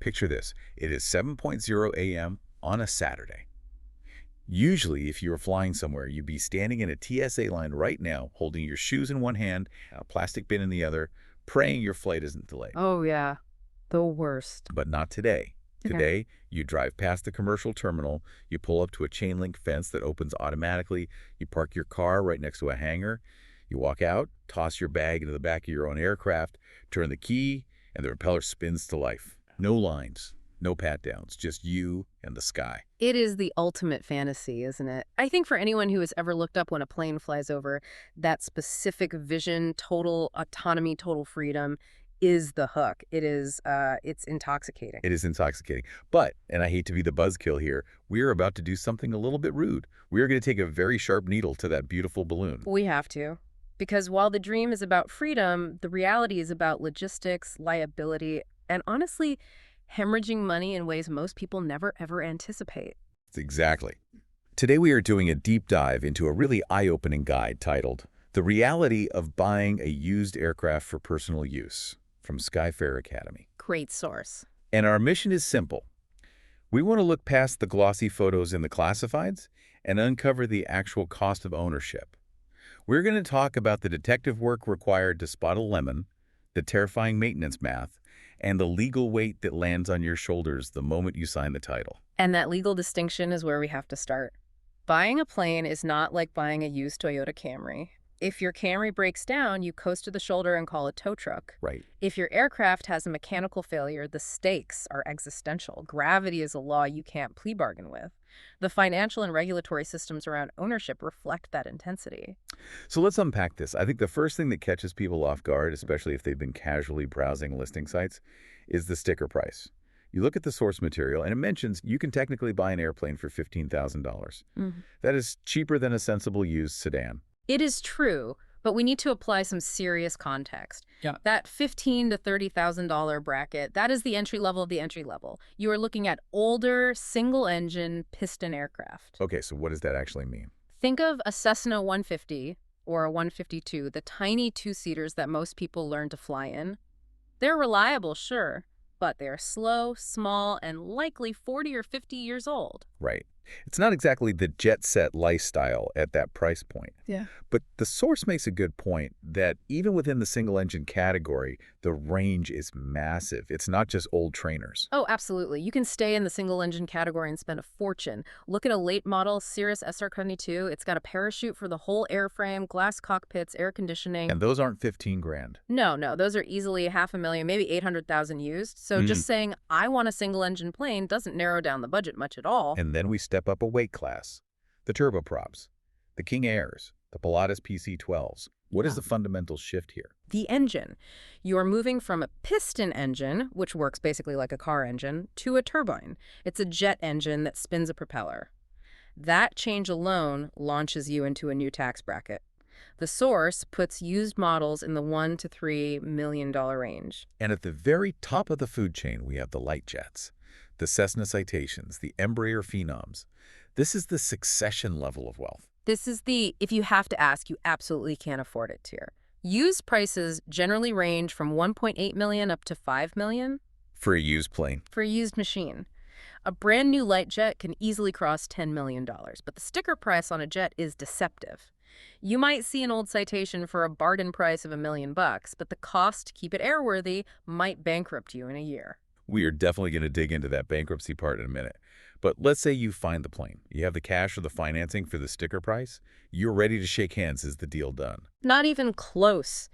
Picture this. It is 7:00 a.m. on a Saturday. Usually, if you were flying somewhere, you'd be standing in a TSA line right now, holding your shoes in one hand and a plastic bin in the other, praying your flight isn't delayed. Oh, yeah. The worst. But not today. Okay. Today, you drive past the commercial terminal, you pull up to a chain link fence that opens automatically, you park your car right next to a hangar, you walk out, toss your bag into the back of your own aircraft, turn the key, and the propeller spins to life. No lines, no pat-downs, just you and the sky. It is the ultimate fantasy, isn't it? I think for anyone who has ever looked up when a plane flies over, that specific vision, total autonomy, total freedom is the hook. It's intoxicating. It is intoxicating. But, and I hate to be the buzzkill here, we are about to do something a little bit rude. We are going to take a very sharp needle to that beautiful balloon. We have to. Because while the dream is about freedom, the reality is about logistics, liability, and honestly, hemorrhaging money in ways most people never ever anticipate. Exactly. Today we are doing a deep dive into a really eye-opening guide titled The Reality of Buying a Used Aircraft for Personal Use from Skyfair Academy. Great source. And our mission is simple. We want to look past the glossy photos in the classifieds and uncover the actual cost of ownership. We're going to talk about the detective work required to spot a lemon, the terrifying maintenance math, and the legal weight that lands on your shoulders the moment you sign the title. And that legal distinction is where we have to start. Buying a plane is not like buying a used Toyota Camry. If your Camry breaks down, you coast to the shoulder and call a tow truck. Right. If your aircraft has a mechanical failure, the stakes are existential. Gravity is a law you can't plea bargain with. The financial and regulatory systems around ownership reflect that intensity. So let's unpack this. I think the first thing that catches people off guard, especially if they've been casually browsing listing sites, is the sticker price. You look at the source material, and it mentions you can technically buy an airplane for $15,000. That is cheaper than a sensible used sedan. It is true, but we need to apply some serious context. Yeah. That $15,000 to $30,000 bracket, that is the entry level of the entry level. You are looking at older, single-engine piston aircraft. Okay, so what does that actually mean? Think of a Cessna 150 or a 152, the tiny two-seaters that most people learn to fly in. They're reliable, sure, but they're slow, small, and likely 40 or 50 years old. Right. It's not exactly the jet-set lifestyle at that price point. Yeah. But the source makes a good point that even within the single-engine category, the range is massive. It's not just old trainers. Oh, absolutely. You can stay in the single-engine category and spend a fortune. Look at a late model Cirrus SR22. It's got a parachute for the whole airframe, glass cockpits, air conditioning. And those aren't 15 grand. No, those are easily $500,000, maybe 800,000 used. So just saying, I want a single-engine plane doesn't narrow down the budget much at all. And then we step up a weight class. The turboprops, the King Airs, the Pilatus PC-12s. What is the fundamental shift here? The engine. You are moving from a piston engine, which works basically like a car engine, to a turbine. It's a jet engine that spins a propeller. That change alone launches you into a new tax bracket. The source puts used models in the $1 to $3 million range. And at the very top of the food chain, we have the light jets, the Cessna Citations, the Embraer Phenoms. This is the succession level of wealth. This is the, if you have to ask, you absolutely can't afford it tier. Used prices generally range from $1.8 million up to $5 million. For a used plane. For a used machine. A brand new light jet can easily cross $10 million, but the sticker price on a jet is deceptive. You might see an old Citation for a bargain price of $1 million, but the cost to keep it airworthy might bankrupt you in a year. We are definitely going to dig into that bankruptcy part in a minute. But let's say you find the plane. You have the cash or the financing for the sticker price. You're ready to shake hands. Is the deal done? Not even close.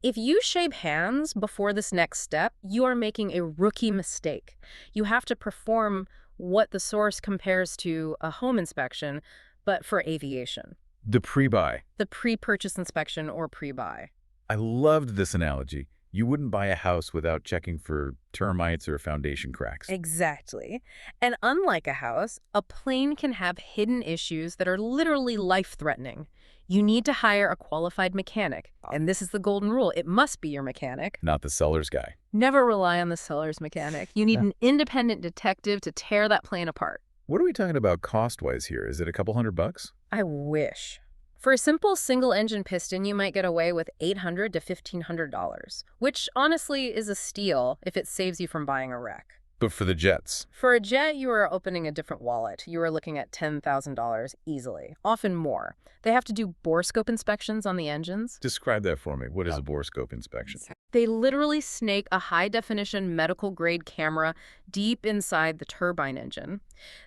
If you shake hands before this next step, you are making a rookie mistake. You have to perform what the source compares to a home inspection, but for aviation. The pre-buy. The pre-purchase inspection or pre-buy. I loved this analogy. You wouldn't buy a house without checking for termites or foundation cracks. Exactly. And unlike a house, a plane can have hidden issues that are literally life-threatening. You need to hire a qualified mechanic. And this is the golden rule. It must be your mechanic. Not the seller's guy. Never rely on the seller's mechanic. You need an independent detective to tear that plane apart. What are we talking about cost-wise here? Is it a couple $100? I wish. For a simple single-engine piston, you might get away with $800 to $1,500, which honestly is a steal if it saves you from buying a wreck. But for the jets, For a jet, you are opening a different wallet. You are looking at $10,000 easily, often more. They have to do borescope inspections on the engines. describe that for me. What is a borescope inspection? They literally snake a high-definition medical-grade camera deep inside the turbine engine.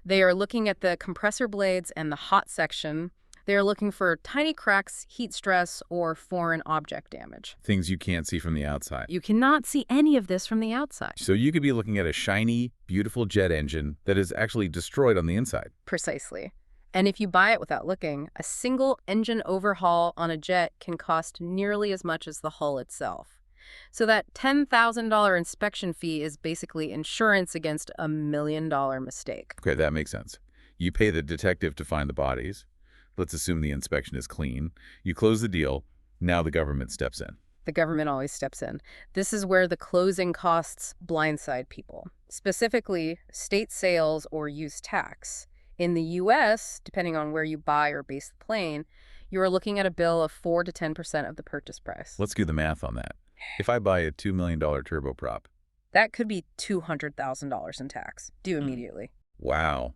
They are looking at the compressor blades and the hot section. They are looking for tiny cracks, heat stress, or foreign object damage. Things you can't see from the outside. You cannot see any of this from the outside. So you could be looking at a shiny, beautiful jet engine that is actually destroyed on the inside. Precisely. And if you buy it without looking, a single engine overhaul on a jet can cost nearly as much as the hull itself. So that $10,000 inspection fee is basically insurance against a $1 million mistake. Okay, that makes sense. You pay the detective to find the bodies. Let's assume the inspection is clean. You close the deal. Now the government steps in. The government always steps in. This is where the closing costs blindside people, specifically state sales or use tax. In the U.S., depending on where you buy or base the plane, you are looking at a bill of 4 to 10% of the purchase price. Let's do the math on that. If I buy a $2 million turboprop, That could be $200,000 in tax, due immediately. wow,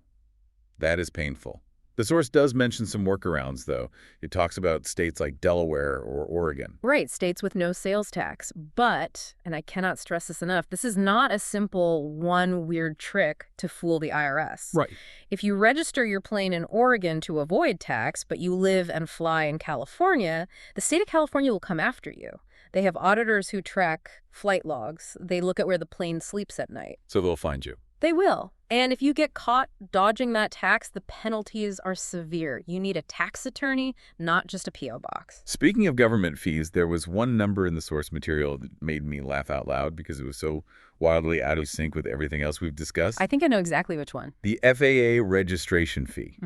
that is painful. The source does mention some workarounds, though. It talks about states like Delaware or Oregon. Right, states with no sales tax. But, and I cannot stress this enough, this is not a simple one weird trick to fool the IRS. Right. If you register your plane in Oregon to avoid tax, but you live and fly in California, the state of California will come after you. They have auditors who track flight logs. They look at where the plane sleeps at night. So they'll find you. They will. And if you get caught dodging that tax, the penalties are severe. You need a tax attorney, not just a P.O. box. Speaking of government fees, there was one number in the source material that made me laugh out loud because it was so wildly out of sync with everything else we've discussed. I think I know exactly which one. The FAA registration fee,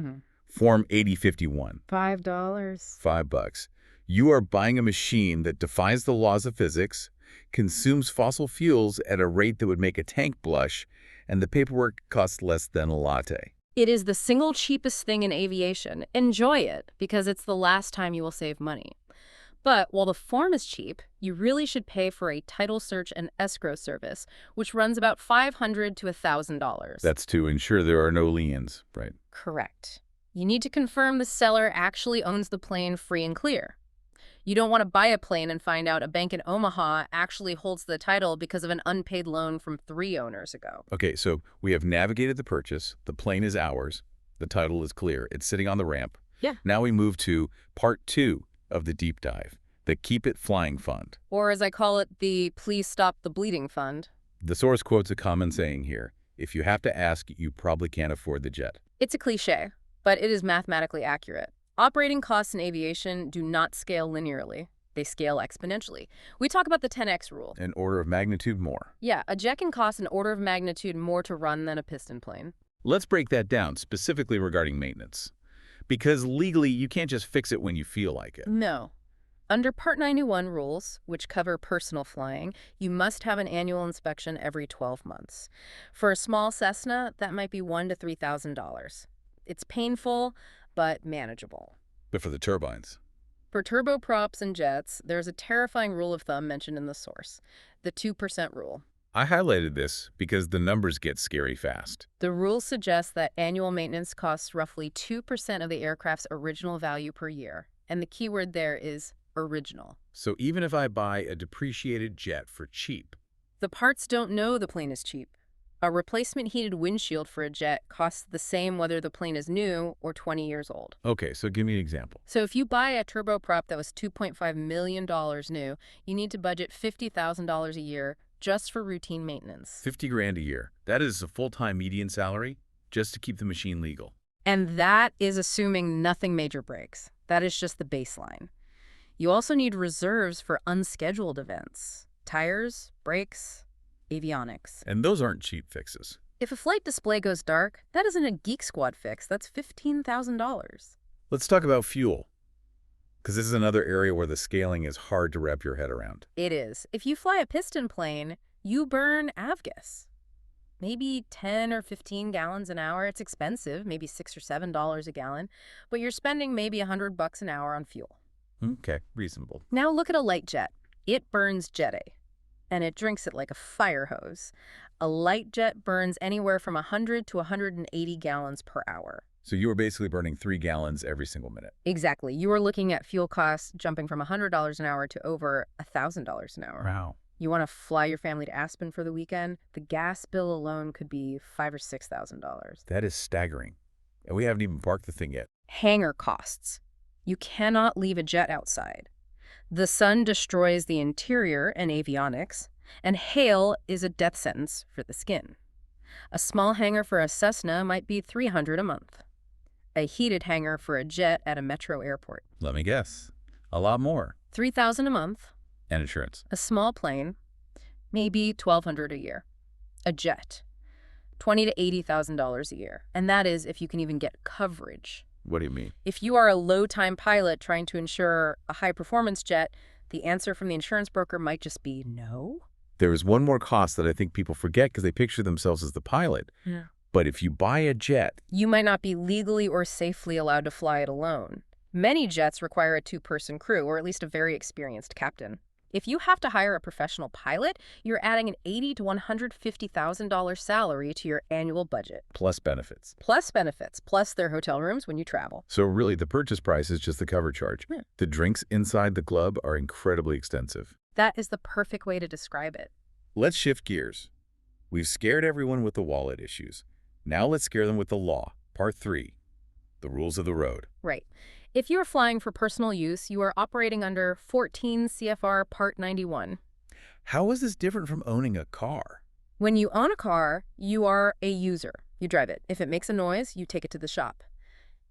Form 8051, $5. $5. You are buying a machine that defies the laws of physics, consumes fossil fuels at a rate that would make a tank blush, and the paperwork costs less than a latte. It is the single cheapest thing in aviation. Enjoy it, because it's the last time you will save money. But while the form is cheap, you really should pay for a title search and escrow service, which runs about $500 to $1,000. That's to ensure there are no liens, right? Correct. You need to confirm the seller actually owns the plane free and clear. You don't want to buy a plane and find out a bank in Omaha actually holds the title because of an unpaid loan from 3 owners ago. Okay, so we have navigated the purchase. The plane is ours. The title is clear. It's sitting on the ramp. Yeah. Now we move to part 2 of the deep dive, the Keep It Flying Fund. Or as I call it, the Please Stop the Bleeding Fund. The source quotes a common saying here: if you have to ask, you probably can't afford the jet. It's a cliche, but it is mathematically accurate. Operating costs in aviation do not scale linearly. They scale exponentially. We talk about the 10x rule. An order of magnitude more. Yeah, a jet can cost an order of magnitude more to run than a piston plane. Let's break that down, specifically regarding maintenance. Because legally, you can't just fix it when you feel like it. No. Under Part 91 rules, which cover personal flying, you must have an annual inspection every 12 months. For a small Cessna, that might be $1,000 to $3,000. It's painful, but manageable. But for the turbines? For turboprops and jets, there's a terrifying rule of thumb mentioned in the source, the 2% rule. I highlighted this because the numbers get scary fast. The rule suggests that annual maintenance costs roughly 2% of the aircraft's original value per year. And the key word there is original. So even if I buy a depreciated jet for cheap, the parts don't know the plane is cheap. A replacement heated windshield for a jet costs the same whether the plane is new or 20 years old. Okay, so give me an example. So if you buy a turboprop that was $2.5 million new, you need to budget $50,000 a year just for routine maintenance. 50 grand a year. That is a full-time median salary just to keep the machine legal. And that is assuming nothing major breaks. That is just the baseline. You also need reserves for unscheduled events. Tires, brakes, avionics. And those aren't cheap fixes. If a flight display goes dark, that isn't a Geek Squad fix. That's $15,000. Let's talk about fuel, because this is another area where the scaling is hard to wrap your head around. It is. If you fly a piston plane, you burn avgas. Maybe 10 or 15 gallons an hour. It's expensive, maybe $6 or $7 a gallon, but you're spending maybe $100 an hour on fuel. Okay, reasonable. Now look at a light jet. It burns Jet A. and it drinks it like a fire hose. A light jet burns anywhere from 100 to 180 gallons per hour. So you were basically burning 3 gallons every single minute. Exactly. You are looking at fuel costs jumping from $100 an hour to over $1,000 an hour. Wow. You want to fly your family to Aspen for the weekend? The gas bill alone could be $5,000 or $6,000. That is staggering. And we haven't even parked the thing yet. Hangar costs. You cannot leave a jet outside. The sun destroys the interior and avionics, and hail is a death sentence for the skin. A small hangar for a Cessna might be $300 a month. A heated hangar for a jet at a metro airport. Let me guess. A lot more. $3,000 a month. And insurance. A small plane, maybe $1,200 a year. A jet, $20,000 to $80,000 a year. And that is if you can even get coverage. What do you mean? If you are a low-time pilot trying to insure a high-performance jet, the answer from the insurance broker might just be no. There is one more cost that I think people forget because they picture themselves as the pilot. Yeah. But if you buy a jet, You might not be legally or safely allowed to fly it alone. Many jets require a two-person crew, or at least a very experienced captain. If you have to hire a professional pilot, you're adding an $80,000 to $150,000 salary to your annual budget. plus benefits. Plus benefits, plus their hotel rooms when you travel. So really, the purchase price is just the cover charge. Yeah. The drinks inside the club are incredibly extensive. That is the perfect way to describe it. Let's shift gears. We've scared everyone with the wallet issues. Now let's scare them with the law. Part 3. The rules of the road. Right. If you are flying for personal use, you are operating under 14 CFR Part 91. How is this different from owning a car? When you own a car, you are a user. You drive it. If it makes a noise, you take it to the shop.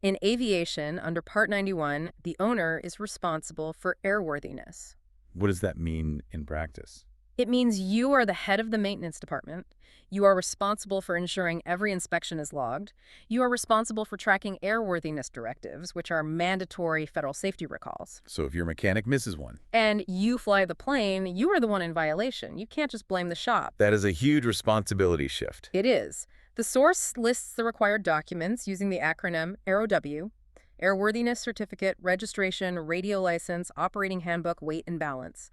In aviation, under Part 91, the owner is responsible for airworthiness. What does that mean in practice? It means you are the head of the maintenance department. You are responsible for ensuring every inspection is logged. You are responsible for tracking airworthiness directives, which are mandatory federal safety recalls. So if your mechanic misses one, And you fly the plane, you are the one in violation. You can't just blame the shop. that is a huge responsibility shift. It is. The source lists the required documents using the acronym AeroW: Airworthiness Certificate, Registration, Radio License, Operating Handbook, Weight and Balance.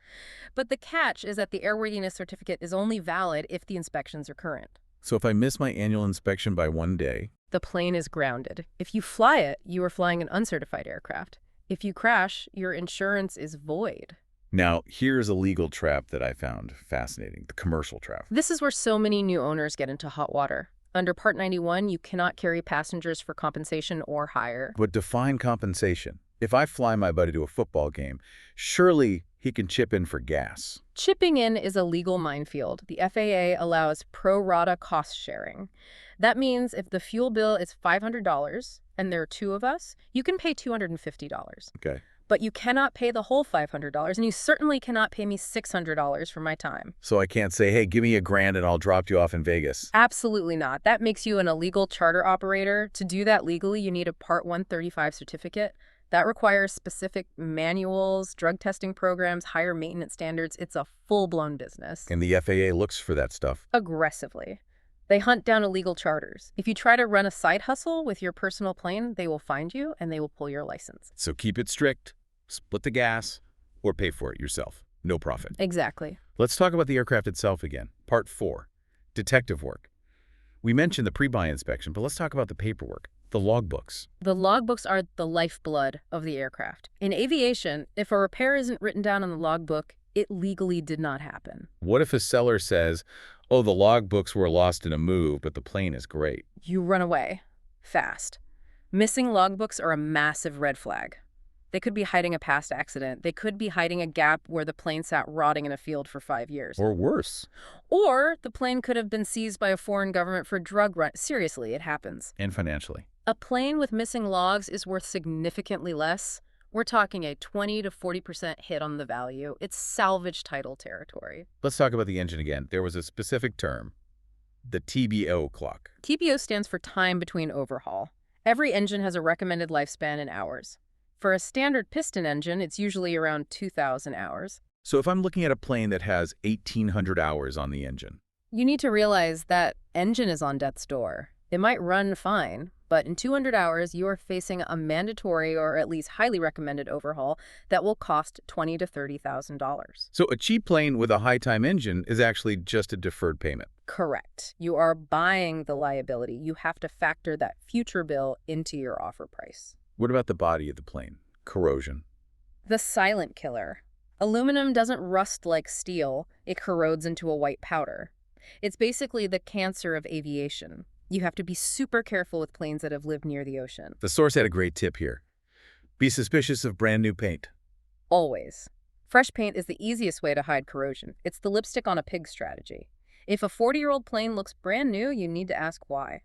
But the catch is that the Airworthiness Certificate is only valid if the inspections are current. So if I miss my annual inspection by 1 day, The plane is grounded. If you fly it, you are flying an uncertified aircraft. If you crash, your insurance is void. now here's a legal trap that I found fascinating, the commercial trap. This is where so many new owners get into hot water. Under Part 91, you cannot carry passengers for compensation or hire. But define compensation. If I fly my buddy to a football game, surely he can chip in for gas. Chipping in is a legal minefield. The FAA allows pro rata cost sharing. That means if the fuel bill is $500 and there are two of us, you can pay $250. Okay. But you cannot pay the whole $500, and you certainly cannot pay me $600 for my time. So I can't say, hey, give me $1,000 and I'll drop you off in Vegas. Absolutely not. That makes you an illegal charter operator. To do that legally, you need a Part 135 certificate. That requires specific manuals, drug testing programs, higher maintenance standards. It's a full-blown business. And the FAA looks for that stuff. Aggressively. They hunt down illegal charters. If you try to run a side hustle with your personal plane, they will find you and they will pull your license. So keep it strict, split the gas, or pay for it yourself. No profit. Exactly. Let's talk about the aircraft itself again. Part 4, detective work. We mentioned the pre-buy inspection, but let's talk about the paperwork, the logbooks. The logbooks are the lifeblood of the aircraft. In aviation, if a repair isn't written down on the logbook, it legally did not happen. What if a seller says, oh, the logbooks were lost in a move, but the plane is great? You run away. Fast. Missing logbooks are a massive red flag. They could be hiding a past accident. They could be hiding a gap where the plane sat rotting in a field for 5 years. Or worse. Or the plane could have been seized by a foreign government for drug run. Seriously, it happens. And financially. A plane with missing logs is worth significantly less. We're talking a 20 to 40% hit on the value. It's salvage title territory. Let's talk about the engine again. There was a specific term, the TBO clock. TBO stands for time between overhaul. Every engine has a recommended lifespan in hours. For a standard piston engine, it's usually around 2,000 hours. So if I'm looking at a plane that has 1,800 hours on the engine, You need to realize that engine is on death's door. It might run fine, but in 200 hours, you are facing a mandatory or at least highly recommended overhaul that will cost $20,000 to $30,000. So a cheap plane with a high-time engine is actually just a deferred payment. Correct. You are buying the liability. You have to factor that future bill into your offer price. What about the body of the plane? Corrosion. The silent killer. Aluminum doesn't rust like steel. It corrodes into a white powder. It's basically the cancer of aviation. You have to be super careful with planes that have lived near the ocean. The source had a great tip here. Be suspicious of brand new paint. Always. Fresh paint is the easiest way to hide corrosion. It's the lipstick on a pig strategy. If a 40-year-old plane looks brand new, you need to ask why.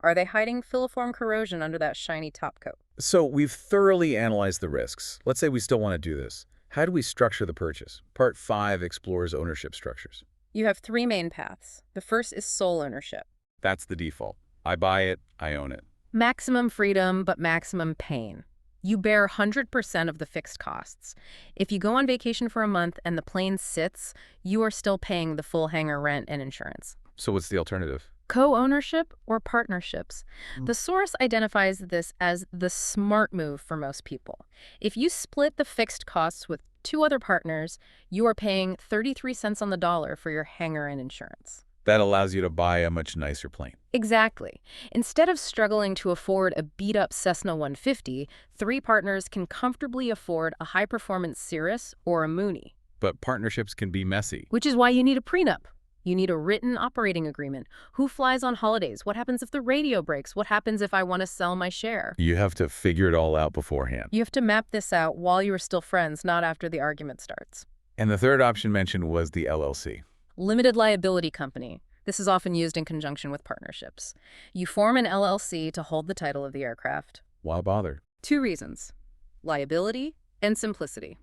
Are they hiding filiform corrosion under that shiny top coat? So we've thoroughly analyzed the risks. Let's say we still want to do this. How do we structure the purchase? Part 5 explores ownership structures. You have 3 main paths. The first is sole ownership. That's the default. I buy it, I own it. Maximum freedom, but maximum pain. You bear 100% of the fixed costs. If you go on vacation for a month and the plane sits, you are still paying the full hangar rent and insurance. So what's the alternative? Co-ownership or partnerships. The source identifies this as the smart move for most people. If you split the fixed costs with 2 other partners, you are paying 33 cents on the dollar for your hangar and insurance. That allows you to buy a much nicer plane. Exactly. Instead of struggling to afford a beat-up Cessna 150, 3 partners can comfortably afford a high-performance Cirrus or a Mooney. But partnerships can be messy. Which is why you need a prenup. You need a written operating agreement. Who flies on holidays? What happens if the radio breaks? What happens if I want to sell my share? You have to figure it all out beforehand. You have to map this out while you are still friends, not after the argument starts. And the third option mentioned was the LLC. Limited liability company. This is often used in conjunction with partnerships. You form an LLC to hold the title of the aircraft. Why bother? 2 reasons: liability and simplicity.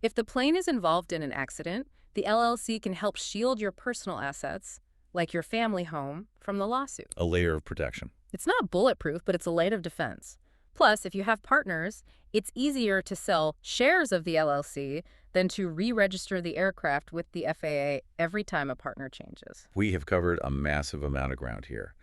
If the plane is involved in an accident, the LLC can help shield your personal assets, like your family home, from the lawsuit. A layer of protection. It's not bulletproof, but it's a layer of defense. Plus, if you have partners, it's easier to sell shares of the LLC than to re-register the aircraft with the FAA every time a partner changes. We have covered a massive amount of ground here.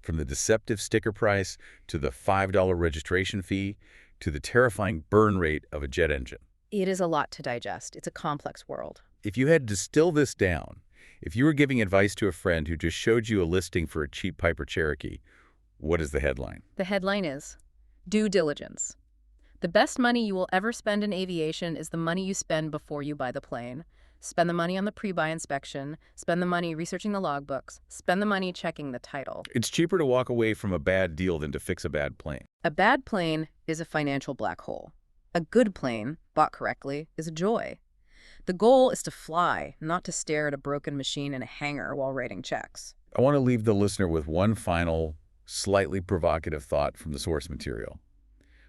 From the deceptive sticker price, to the $5 registration fee, to the terrifying burn rate of a jet engine. It is a lot to digest. It's a complex world. If you had to distill this down, if you were giving advice to a friend who just showed you a listing for a cheap Piper Cherokee, what is the headline? The headline is due diligence. The best money you will ever spend in aviation is the money you spend before you buy the plane. Spend the money on the pre-buy inspection. Spend the money researching the logbooks. Spend the money checking the title. It's cheaper to walk away from a bad deal than to fix a bad plane. A bad plane is a financial black hole. A good plane, bought correctly, is a joy. The goal is to fly, not to stare at a broken machine in a hangar while writing checks. I want to leave the listener with one final, slightly provocative thought from the source material.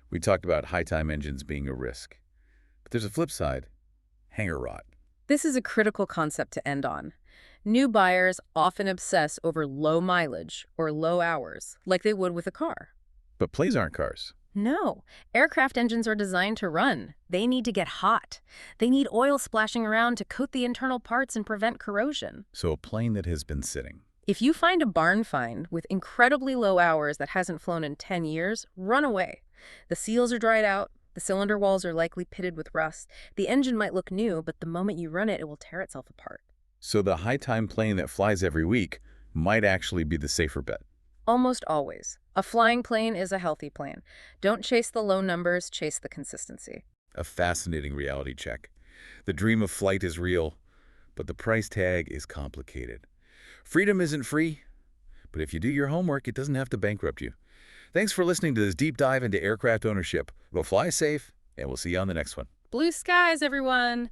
We talked about high-time engines being a risk. But there's a flip side: hangar rot. This is a critical concept to end on. New buyers often obsess over low mileage or low hours, like they would with a car. But planes aren't cars. No, aircraft engines are designed to run. They need to get hot. They need oil splashing around to coat the internal parts and prevent corrosion. So a plane that has been sitting. If you find a barn find with incredibly low hours that hasn't flown in 10 years, run away. The seals are dried out. The cylinder walls are likely pitted with rust. The engine might look new, but the moment you run it, it will tear itself apart. So the high-time plane that flies every week might actually be the safer bet. Almost always. A flying plane is a healthy plane. Don't chase the low numbers, chase the consistency. A fascinating reality check. The dream of flight is real, but the price tag is complicated. Freedom isn't free, but if you do your homework, it doesn't have to bankrupt you. Thanks for listening to this deep dive into aircraft ownership. We'll fly safe, and we'll see you on the next one. Blue skies, everyone!